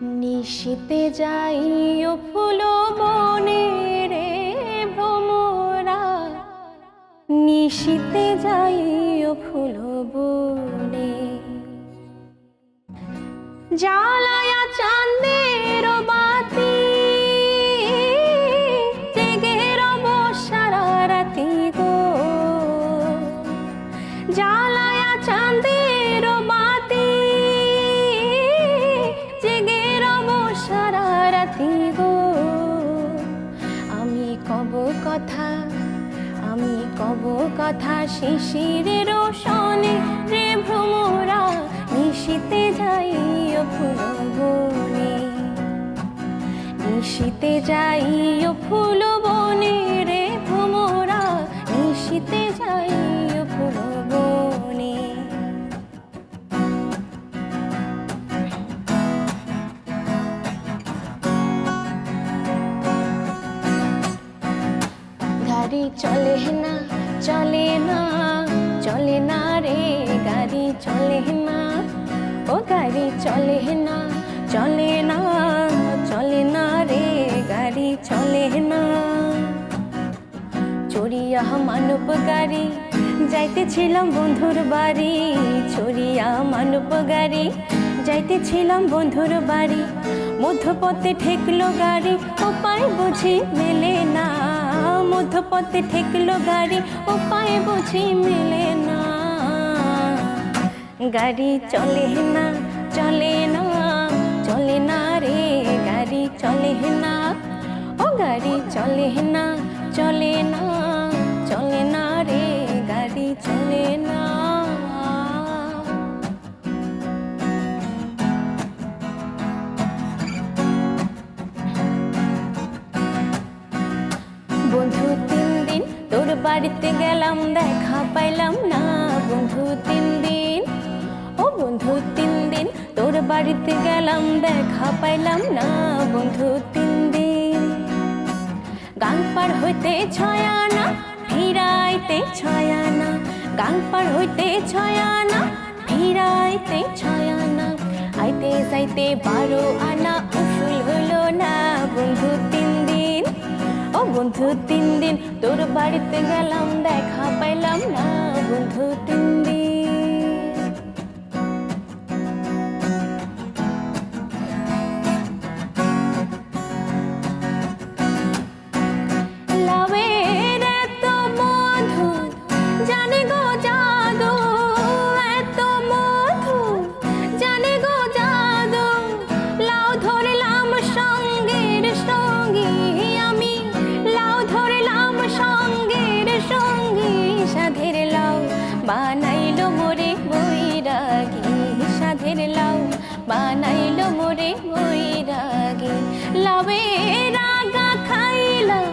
নিশীতে যাইও ফুল বনে রে ভ্রমরা, নিশীতে যাইও ফুল বনে। জ্বালায়া চাঁদের বাতি জেগে রব সারা রাতি গো, জ্বালায়া চাঁদের বাতি জেগে রব সারা রাতি গো। আমি কব কথা, আমি কব কথা শিশিরের সনে রে ভ্রমরা, নিশীতে যাইও ফুল বনে, নিশীতে যাইও ফুল বনে রে ভ্রমরা, নিশীতে যাইও ফুল বনে। গাড়ি চলে না, চলে না, চলে না রে গাড়ি চলে না, ও গাড়ি চলে না, চলে না, চলে না রে গাড়ি চলে না। চড়িয়া মানব গাড়ি যাইতেছিলাম বন্ধুর বাড়ি, চড়িয়া মানব গাড়ি যাইতেছিলাম বন্ধুর বাড়ি, মধ্যপথে ঠেকলো গাড়ি উপায় বুঝি মেলে না, মধ্যপথে ঠেকলো গাড়ি উপায় বুঝি মেলে না। গাড়ি চলে না, চলে না, চলে না রে গাড়ি চলে না, ও গাড়ি চলে না, চলে না, চলে না রে গাড়ি চলে না। বন্ধু 3 দিন তোর বাড়িতে গেলাম দেখা পাইলাম না, বন্ধু 3 দিন, ও বন্ধু 3 দিন তোর বাড়িতে গেলাম দেখা পাইলাম না, বন্ধু 3 দিন। গাং পার হইতে 6 আনা ফিরাইতে 6 আনা, গাং পার হইতে 6 আনা ফিরাইতে 6 আনা, আইতে যাইতে 12 আনা উসুল হইল না, বন্ধু 3 দিন, ও বন্ধু 3 দিন তোর বাড়িতে গেলাম দেখা পাইলাম না, বন্ধু 3 দিন। লাউয়ের এত মধু জানে গো জাদু, এত মধু জানে গো জাদু, লাউ ধরলাম সঙ্গের সঙ্গী আমি, লাউ ধরলাম সঙ্গের সঙ্গী, সাধের লাউ বানাইলো মোরে বৈরাগী, সাধের লাউ বানাইলো মোরে বৈরাগী। লাউয়ের আগা খাইলাম